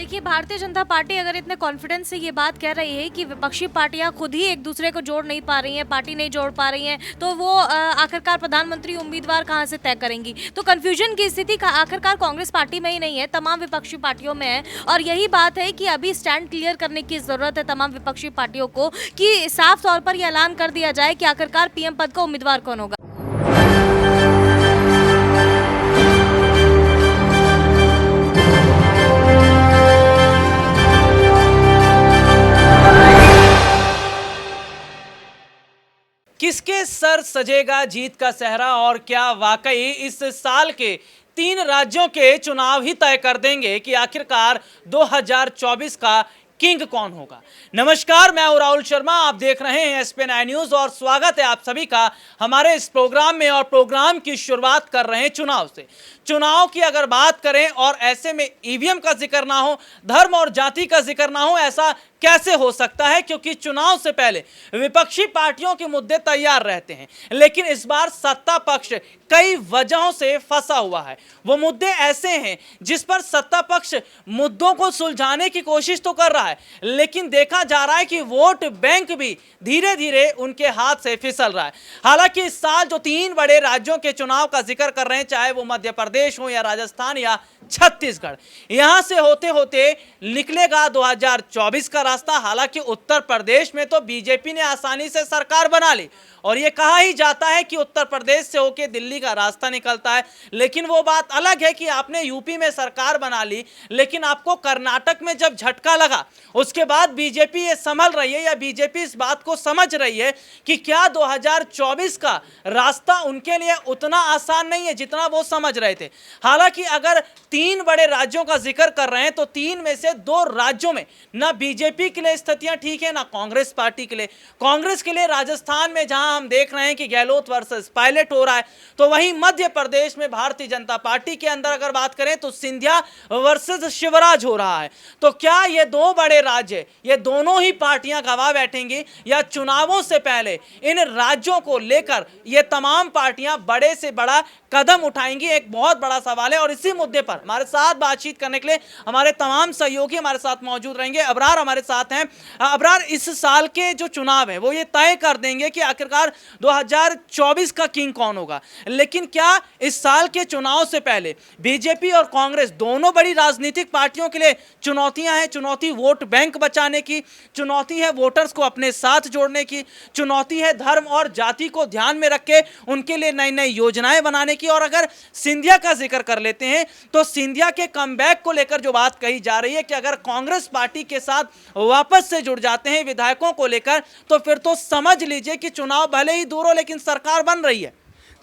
देखिए, भारतीय जनता पार्टी अगर इतने कॉन्फिडेंस से ये बात कह रही है कि विपक्षी पार्टियां खुद ही एक दूसरे को जोड़ नहीं पा रही हैं, पार्टी नहीं जोड़ पा रही हैं, तो वो आखिरकार प्रधानमंत्री उम्मीदवार कहां से तय करेंगी। तो कंफ्यूजन की स्थिति का आखिरकार कांग्रेस पार्टी में ही नहीं है, तमाम विपक्षी पार्टियों में है। और यही बात है कि अभी स्टैंड क्लियर करने की जरूरत है तमाम विपक्षी पार्टियों को, कि साफ तौर पर यह ऐलान कर दिया जाए कि आखिरकार पीएम पद का उम्मीदवार कौन होगा। किसके सर सजेगा जीत का सेहरा, और क्या वाकई इस साल के 3 राज्यों के चुनाव ही तय कर देंगे कि आखिरकार 2024 का किंग कौन होगा। नमस्कार, मैं हूं राहुल शर्मा, आप देख रहे हैं SPN न्यूज और स्वागत है आप सभी का हमारे इस प्रोग्राम में। और प्रोग्राम की शुरुआत कर रहे हैं चुनाव से। चुनाव की अगर बात करें और ऐसे में ईवीएम का जिक्र ना हो, धर्म और जाति का जिक्र ना हो, ऐसा कैसे हो सकता है? क्योंकि चुनाव से पहले विपक्षी पार्टियों के मुद्दे तैयार रहते हैं, लेकिन इस बार सत्ता पक्ष कई वजहों से फंसा हुआ है। वो मुद्दे ऐसे हैं जिस पर सत्ता पक्ष मुद्दों को सुलझाने की कोशिश तो कर रहा है, लेकिन देखा जा रहा है कि वोट बैंक भी धीरे धीरे उनके हाथ से फिसल रहा है। हालांकि इस साल जो 3 बड़े राज्यों के चुनाव का जिक्र कर रहे हैं, चाहे वो मध्य प्रदेश हो या राजस्थान या छत्तीसगढ़, यहां से होते होते निकलेगा 2024 का रास्ता। हालांकि उत्तर प्रदेश में तो बीजेपी ने आसानी से सरकार बना ली और यह कहा ही जाता है कि उत्तर प्रदेश से होकर दिल्ली का रास्ता निकलता है, लेकिन वो बात अलग है कि आपने यूपी में सरकार बना ली, लेकिन आपको कर्नाटक में जब झटका लगा उसके बाद बीजेपी ये संभल रही है, या बीजेपी इस बात को समझ रही है कि क्या 2024 का रास्ता उनके लिए उतना आसान नहीं है जितना वो समझ रहे थे। हालांकि अगर 3 बड़े राज्यों का जिक्र कर रहे हैं तो 3 में से 2 राज्यों में ना बीजेपी के लिए स्थितियां ठीक है, ना कांग्रेस पार्टी के लिए। कांग्रेस के लिए राजस्थान में जहां हम देख रहे हैं कि गहलोत वर्सेस पायलट हो रहा है, तो वहीं मध्य प्रदेश में भारतीय जनता पार्टी के अंदर अगर बात करें तो सिंधिया वर्सेस शिवराज हो रहा है। तो क्या ये 2 बड़े राज्य, ये दोनों ही पार्टियां गवा बैठेंगी, या चुनावों से पहले इन राज्यों को लेकर ये तमाम पार्टियां बड़े से बड़ा कदम उठाएंगी? एक बहुत बड़ा सवाल है। और इसी मुद्दे पर हमारे साथ बातचीत करने के लिए हमारे तमाम सहयोगी हमारे साथ मौजूद रहेंगे। अबरार हमारे साथ हैं। अबरार, इस साल के जो चुनाव है वो ये तय कर देंगे कि आखिरकार 2024 का किंग कौन होगा, लेकिन क्या इस साल के चुनाव से पहले बीजेपी और कांग्रेस दोनों बड़ी राजनीतिक पार्टियों के लिए चुनौतियां हैं? चुनौती वोट बैंक बचाने की, चुनौती है वोटर्स को अपने साथ जोड़ने की, चुनौती है धर्म और जाति को ध्यान में रख के उनके लिए नई नई योजनाएं बनाने की। और अगर सिंधिया का जिक्र कर लेते हैं तो सिंधिया के कमबैक को लेकर जो बात कही जा रही है कि अगर कांग्रेस पार्टी के साथ वापस से जुड़ जाते हैं विधायकों को लेकर, तो फिर तो समझ लीजिए कि चुनाव भले ही दूर हो लेकिन सरकार बन रही है।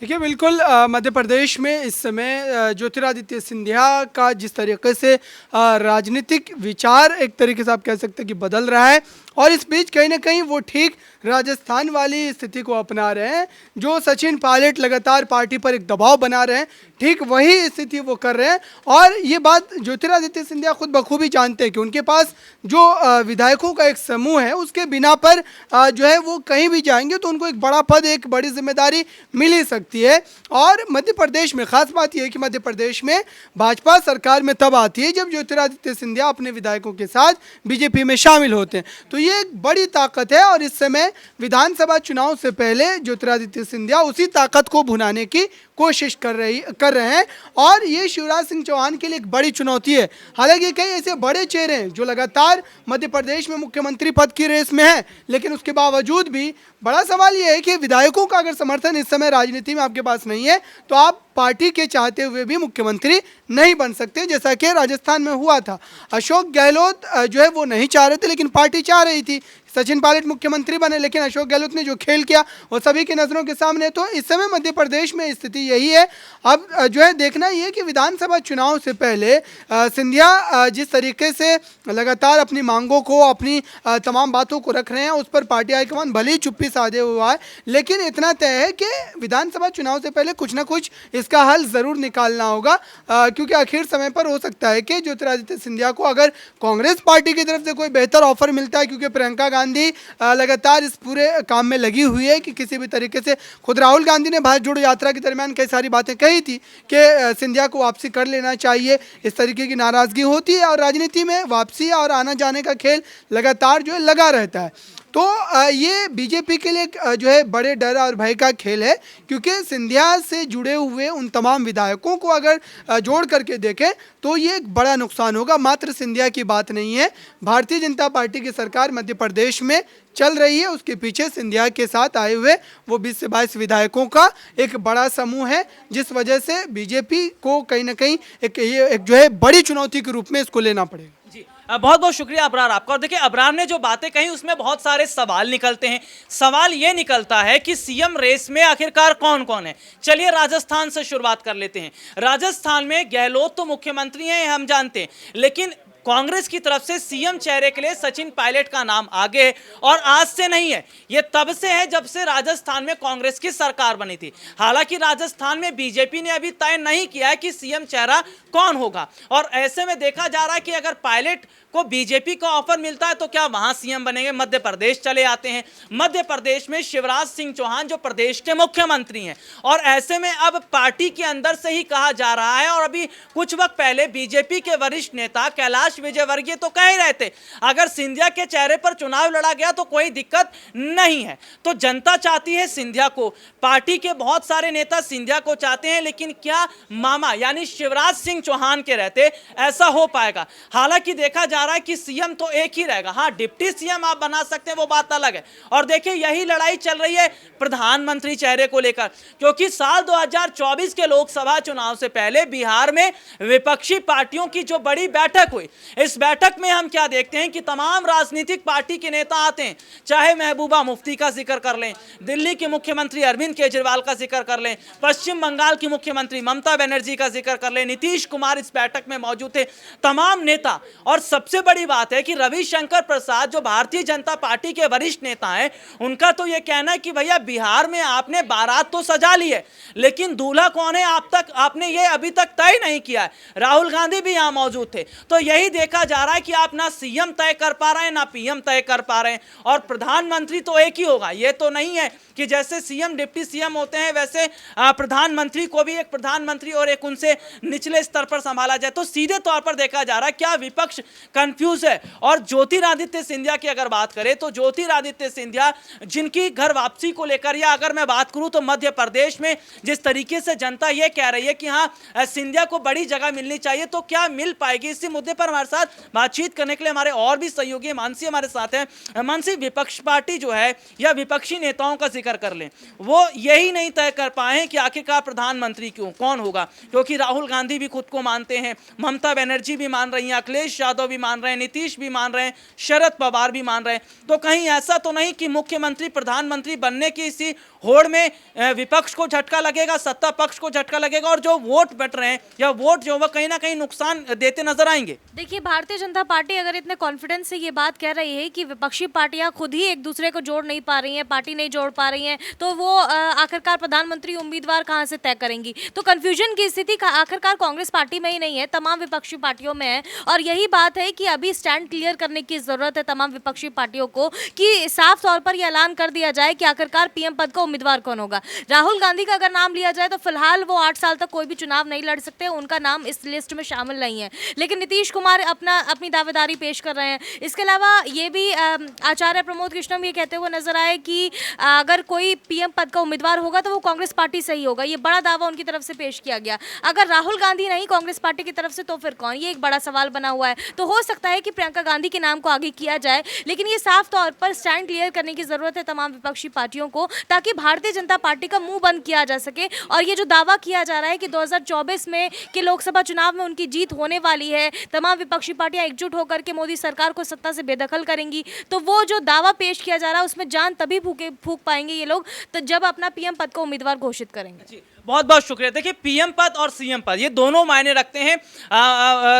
देखिए, बिल्कुल मध्य प्रदेश में इस समय ज्योतिरादित्य सिंधिया का जिस तरीके से राजनीतिक विचार एक तरीके से आप कह सकते हैं कि बदल रहा है, और इस बीच कहीं ना कहीं वो ठीक राजस्थान वाली स्थिति को अपना रहे हैं। जो सचिन पायलट लगातार पार्टी पर एक दबाव बना रहे हैं, ठीक वही स्थिति वो कर रहे हैं। और ये बात ज्योतिरादित्य सिंधिया खुद बखूबी जानते हैं कि उनके पास जो विधायकों का एक समूह है, उसके बिना पर जो है वो कहीं भी जाएंगे तो उनको एक बड़ा पद, एक बड़ी जिम्मेदारी मिल ही सकती है। और मध्य प्रदेश में खास बात यह है कि मध्य प्रदेश में भाजपा सरकार में तब आती है जब ज्योतिरादित्य सिंधिया अपने विधायकों के साथ बीजेपी में शामिल होते हैं। तो ये एक बड़ी ताकत है, और इस समय विधानसभा चुनाव से पहले ज्योतिरादित्य सिंधिया उसी ताकत को भुनाने की कोशिश कर रहे हैं। और ये शिवराज सिंह चौहान के लिए एक बड़ी चुनौती है। हालांकि कई ऐसे बड़े चेहरे हैं जो लगातार मध्य प्रदेश में मुख्यमंत्री पद की रेस में हैं, लेकिन उसके बावजूद भी बड़ा सवाल ये है कि विधायकों का अगर समर्थन इस समय राजनीति में आपके पास नहीं है तो आप पार्टी के चाहते हुए भी मुख्यमंत्री नहीं बन सकते, जैसा कि राजस्थान में हुआ था। अशोक गहलोत जो है वो नहीं चाह रहे थे, लेकिन पार्टी चाह रही थी सचिन पायलट मुख्यमंत्री बने, लेकिन अशोक गहलोत ने जो खेल किया वो सभी की नज़रों के सामने। तो इस समय मध्य प्रदेश में स्थिति यही है। अब जो है देखना ये कि विधानसभा चुनाव से पहले सिंधिया जिस तरीके से लगातार अपनी मांगों को, अपनी तमाम बातों को रख रहे हैं, उस पर पार्टी हाईकमान भले ही चुप्पी साधे हुआ है, लेकिन इतना तय है कि विधानसभा चुनाव से पहले कुछ ना कुछ इसका हल ज़रूर निकालना होगा। क्योंकि आखिर समय पर हो सकता है कि ज्योतिरादित्य सिंधिया को अगर कांग्रेस पार्टी की तरफ से कोई बेहतर ऑफर मिलता है, क्योंकि प्रियंका गांधी लगातार इस पूरे काम में लगी हुई है कि किसी भी तरीके से, खुद राहुल गांधी ने भारत जोड़ो यात्रा के दरमियान कई सारी बातें कही थी कि सिंधिया को वापसी कर लेना चाहिए, इस तरीके की नाराजगी होती है और राजनीति में वापसी और आना जाने का खेल लगातार जो है लगा रहता है। तो ये बीजेपी के लिए जो है बड़े डर और भय का खेल है, क्योंकि सिंधिया से जुड़े हुए उन तमाम विधायकों को अगर जोड़ करके देखें तो ये एक बड़ा नुकसान होगा। मात्र सिंधिया की बात नहीं है, भारतीय जनता पार्टी की सरकार मध्य प्रदेश में चल रही है, उसके पीछे सिंधिया के साथ आए हुए वो 20 से 22 विधायकों का एक बड़ा समूह है, जिस वजह से बीजेपी को कहीं ना कहीं एक जो है बड़ी चुनौती के रूप में इसको लेना पड़ेगा। जी बहुत बहुत शुक्रिया अबरार आपका। और देखिए अबरार ने जो बातें कही उसमें बहुत सारे सवाल निकलते हैं। सवाल ये निकलता है कि सीएम रेस में आखिरकार कौन कौन है। चलिए राजस्थान से शुरुआत कर लेते हैं। राजस्थान में गहलोत तो मुख्यमंत्री हैं, हम जानते हैं, लेकिन कांग्रेस की तरफ से सीएम चेहरे के लिए सचिन पायलट का नाम आगे है और आज से नहीं है, ये तब से है जब से राजस्थान में कांग्रेस की सरकार बनी थी। हालांकि राजस्थान में बीजेपी ने अभी तय नहीं किया है कि सीएम चेहरा कौन होगा और ऐसे में देखा जा रहा है कि अगर पायलट को बीजेपी का ऑफर मिलता है तो क्या वहां सीएम बनेंगे। मध्य प्रदेश चले आते हैं। मध्य प्रदेश में शिवराज सिंह चौहान जो प्रदेश के मुख्यमंत्री हैं और ऐसे में अब पार्टी के अंदर से ही कहा जा रहा है और अभी कुछ वक्त पहले बीजेपी के वरिष्ठ नेता कैलाश विजयवर्गीय तो कह ही रहे थे अगर सिंधिया के चेहरे पर चुनाव लड़ा गया तो कोई दिक्कत नहीं है। तो जनता चाहती है सिंधिया को, पार्टी के बहुत सारे नेता सिंधिया को चाहते हैं, लेकिन क्या मामा यानी शिवराज सिंह चौहान के रहते ऐसा हो पाएगा। हालांकि देखा जा रहा है कि सीएम तो एक ही रहेगा, हाँ डिप्टी सीएम आप बना सकते हैं वो बात अलग है। और देखिए यही लड़ाई चल रही है प्रधानमंत्री चेहरे को लेकर, क्योंकि साल 2024 के लोकसभा चुनाव से पहले बिहार में विपक्षी पार्टियों की जो बड़ी बैठक हुई, इस बैठक में हम क्या देखते हैं कि तमाम राजनीतिक पार्टी के नेता आते हैं, चाहे महबूबा मुफ्ती का जिक्र कर लें, दिल्ली के मुख्यमंत्री अरविंद केजरीवाल का जिक्र कर लें, पश्चिम बंगाल की मुख्यमंत्री ममता बनर्जी का जिक्र कर लें, नीतीश कुमार इस बैठक में मौजूद थे, तमाम नेता। और सबसे बड़ी बात है कि रविशंकर प्रसाद जो भारतीय जनता पार्टी के वरिष्ठ नेता हैं, उनका तो यह कहना है कि भैया बिहार में आपने बारात तो सजा ली है, लेकिन दूल्हा कौन है आपने ये अभी तक तय नहीं किया है। राहुल गांधी भी यहां मौजूद थे। तो यही देखा जा रहा है कि आप ना सीएम तय कर पा रहे हैं ना पीएम तय कर पा रहे हैं, और प्रधानमंत्री तो एक ही होगा। ये तो नहीं है कि जैसे सीएम डिप्टी सीएम होते हैं वैसे प्रधानमंत्री को भी एक प्रधानमंत्री और एक उनसे निचले स्तर पर संभाला जाए। तो सीधे तौर पर देखा जा रहा है क्या विपक्ष कंफ्यूज है। और ज्योतिरादित्य सिंधिया की अगर बात करें तो ज्योतिरादित्य सिंधिया जिनकी घर वापसी को लेकर, या अगर मैं बात करूं तो मध्य प्रदेश में जिस तरीके से जनता यह कह रही है कि हाँ सिंधिया को बड़ी जगह मिलनी चाहिए, तो क्या मिल पाएगी। इसी मुद्दे पर हमारे साथ बातचीत करने के लिए हमारे और भी सहयोगी मानसी हमारे साथ हैं। मानसी, विपक्ष पार्टी जो है या विपक्षी नेताओं का जिक्र कर लें, वो यही नहीं तय कर पाए कि आखिरकार प्रधानमंत्री कौन होगा, क्योंकि राहुल गांधी भी खुद को मानते हैं, ममता बनर्जी भी मान रही हैं, अखिलेश यादव भी मान रहे हैं, नीतीश भी मान रहे हैं, शरद पवार भी मान रहे हैं। तो कहीं ऐसा तो नहीं कि मुख्यमंत्री प्रधानमंत्री बनने की इसी होड़ में विपक्ष को झटका लगेगा, सत्ता पक्ष को झटका लगेगा, और जो वोट बट रहे हैं या वोट जो वह कहीं ना कहीं नुकसान देते नजर आएंगे। देखिए भारतीय जनता पार्टी अगर इतने कॉन्फिडेंस से ये बात कह रही है कि विपक्षी पार्टियां खुद ही एक दूसरे को जोड़ नहीं पा रही हैं, पार्टी नहीं जोड़ पा रही हैं, तो वो आखिरकार प्रधानमंत्री उम्मीदवार कहां से तय करेंगी। तो कंफ्यूजन की स्थिति आखिरकार कांग्रेस पार्टी में ही नहीं है, तमाम विपक्षी पार्टियों में है। और यही बात है कि अभी स्टैंड क्लियर करने की जरूरत है तमाम विपक्षी पार्टियों को, कि साफ तौर पर यह ऐलान कर दिया जाए कि आखिरकार पीएम पद का उम्मीदवार कौन होगा। राहुल गांधी का अगर नाम लिया जाए तो फिलहाल वो 8 साल तक कोई भी चुनाव नहीं लड़ सकते, उनका नाम इस लिस्ट में शामिल नहीं है। लेकिन नीतीश कुमार अपनी दावेदारी पेश कर रहे हैं। इसके अलावा ये भी आचार्य प्रमोद कृष्णम ये कहते हुए नजर आए कि अगर कोई पीएम पद का उम्मीदवार होगा तो वो कांग्रेस पार्टी से ही होगा। ये बड़ा दावा उनकी तरफ से पेश किया गया। अगर राहुल गांधी नहीं कांग्रेस पार्टी की तरफ से तो फिर कौन, ये एक बड़ा सवाल बना हुआ है। तो हो सकता है कि प्रियंका गांधी के नाम को आगे किया जाए, लेकिन ये साफ तौर पर स्टैंड क्लियर करने की जरूरत है तमाम विपक्षी पार्टियों को, ताकि भारतीय जनता पार्टी का मुंह बंद किया जा सके। और ये जो दावा किया जा रहा है कि 2024 में के लोकसभा चुनाव में उनकी जीत होने वाली है, तमाम विपक्षी पार्टियां एकजुट होकर के मोदी सरकार को सत्ता से बेदखल करेंगी, तो वो जो दावा पेश किया जा रहा है उसमें जान तभी फूक पाएंगे ये लोग तो जब अपना पीएम पद का उम्मीदवार घोषित करेंगे। बहुत बहुत शुक्रिया। देखिए, पीएम पद और सीएम पद ये दोनों मायने रखते हैं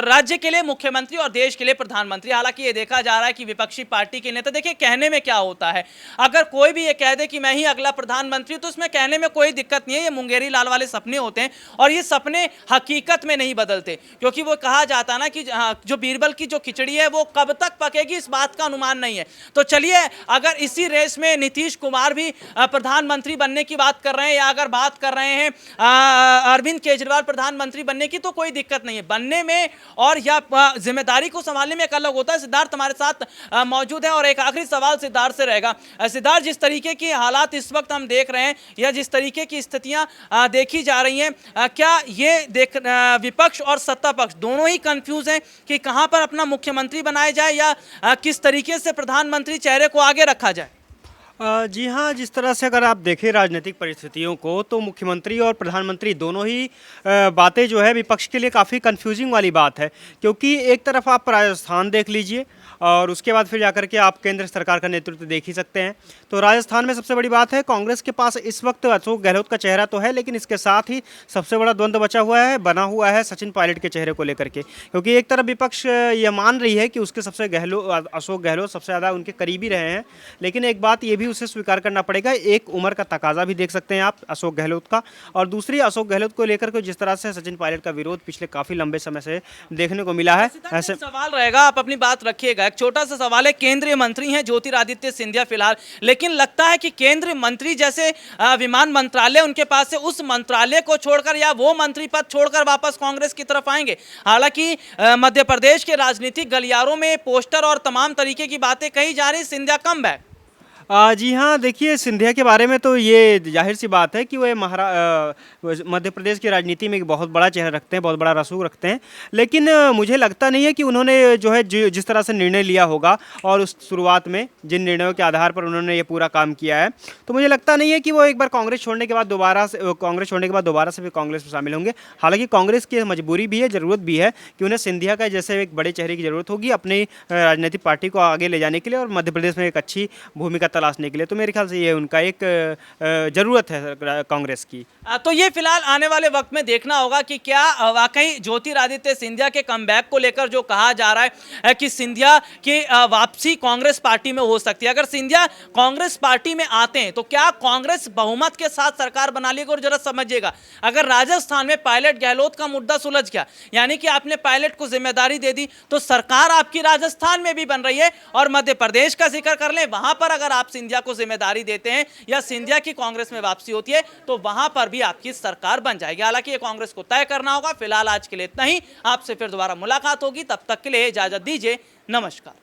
राज्य के लिए मुख्यमंत्री और देश के लिए प्रधानमंत्री। हालांकि ये देखा जा रहा है कि विपक्षी पार्टी के नेता, देखिए कहने में क्या होता है, अगर कोई भी ये कह दे कि मैं ही अगला प्रधानमंत्री, तो उसमें कहने में कोई दिक्कत नहीं है। ये मुंगेरी लाल वाले सपने होते हैं और ये सपने हकीकत में नहीं बदलते, क्योंकि वो कहा जाता ना कि जो बीरबल की जो खिचड़ी है वो कब तक पकेगी इस बात का अनुमान नहीं है। तो चलिए, अगर इसी रेस में नीतीश कुमार भी प्रधानमंत्री बनने की बात कर रहे हैं या अगर बात कर रहे हैं अरविंद केजरीवाल प्रधानमंत्री बनने की, तो कोई दिक्कत नहीं है बनने में, और या जिम्मेदारी को संभालने में एक अलग होता है। सिद्धार्थ हमारे साथ मौजूद है और एक आखिरी सवाल सिद्धार्थ से रहेगा। सिद्धार्थ, जिस तरीके की हालात इस वक्त हम देख रहे हैं या जिस तरीके की स्थितियां देखी जा रही हैं, क्या ये विपक्ष और सत्ता पक्ष दोनों ही कंफ्यूज हैं कि कहां पर अपना मुख्यमंत्री बनाया जाए या किस तरीके से प्रधानमंत्री चेहरे को आगे रखा जाए? जी हाँ, जिस तरह से अगर आप देखें राजनीतिक परिस्थितियों को, तो मुख्यमंत्री और प्रधानमंत्री दोनों ही बातें जो है विपक्ष के लिए काफ़ी कंफ्यूजिंग वाली बात है। क्योंकि एक तरफ आप राजस्थान देख लीजिए और उसके बाद फिर जाकर के आप केंद्र सरकार का नेतृत्व देख ही सकते हैं। तो राजस्थान में सबसे बड़ी बात है, कांग्रेस के पास इस वक्त अशोक गहलोत का चेहरा तो है, लेकिन इसके साथ ही सबसे बड़ा द्वंद्व बना हुआ है सचिन पायलट के चेहरे को लेकर के। क्योंकि एक तरफ विपक्ष ये मान रही है कि उसके सबसे अशोक गहलोत सबसे ज़्यादा उनके करीबी रहे हैं, लेकिन एक बात ये भी उसे स्वीकार करना पड़ेगा, एक उम्र का तकाजा भी देख सकते हैं आप अशोक गहलोत का, और दूसरी अशोक गहलोत को लेकर के जिस तरह से सचिन पायलट का विरोध पिछले काफ़ी लंबे समय से देखने को मिला है। ऐसे सवाल रहेगा, आप अपनी बात रखिएगा। एक छोटा सा सवाल है, केंद्रीय मंत्री हैं ज्योतिरादित्य सिंधिया फिलहाल, लेकिन लगता है कि केंद्रीय मंत्री जैसे विमान मंत्रालय उनके पास है, उस मंत्रालय को छोड़कर या वो मंत्री पद छोड़कर वापस कांग्रेस की तरफ आएंगे। हालांकि मध्य प्रदेश के राजनीतिक गलियारों में पोस्टर और तमाम तरीके की बातें कही जा रही, सिंधिया कम बैक। जी हाँ, देखिए सिंधिया के बारे में तो ये जाहिर सी बात है कि वो मध्य प्रदेश की राजनीति में एक बहुत बड़ा चेहरा रखते हैं, बहुत बड़ा रसूख रखते हैं, लेकिन मुझे लगता नहीं है कि उन्होंने जो है जिस तरह से निर्णय लिया होगा और उस शुरुआत में जिन निर्णयों के आधार पर उन्होंने ये पूरा काम किया है, तो मुझे लगता नहीं है कि वो एक बार कांग्रेस छोड़ने के बाद दोबारा से फिर कांग्रेस में शामिल होंगे। हालांकि कांग्रेस की मजबूरी भी है, ज़रूरत भी है कि उन्हें सिंधिया का जैसे एक बड़े चेहरे की ज़रूरत होगी अपनी राजनीतिक पार्टी को आगे ले जाने के लिए और मध्य प्रदेश में एक अच्छी भूमिका तलाशने के लिए। तो मेरे ख्याल से ये उनका एक ज़रूरत है कांग्रेस की। तो ये फिलहाल आने वाले वक्त में देखना होगा कि क्या वाकई ज्योतिरादित्य सिंधिया के कमबैक को लेकर जो कहा जा रहा है कि सिंधिया की वापसी कांग्रेस पार्टी में हो सकती है। अगर सिंधिया कांग्रेस पार्टी में आते हैं तो क्या कांग्रेस बहुमत के साथ सरकार बना लेगी? और जरा समझिएगा, अगर राजस्थान में पायलट गहलोत का मुद्दा सुलझ गया, यानी कि आपने पायलट को जिम्मेदारी दे दी, तो सरकार आपकी राजस्थान में भी बन रही है। और मध्य प्रदेश का जिक्र कर लें, वहां पर अगर आप सिंधिया को जिम्मेदारी देते हैं या सिंधिया की कांग्रेस में वापसी होती है, तो वहां पर भी आपकी सरकार बन जाएगी। हालांकि ये कांग्रेस को तय करना होगा। फिलहाल आज के लिए इतना ही, आपसे फिर दोबारा मुलाकात होगी, तब तक के लिए इजाजत दीजिए, नमस्कार।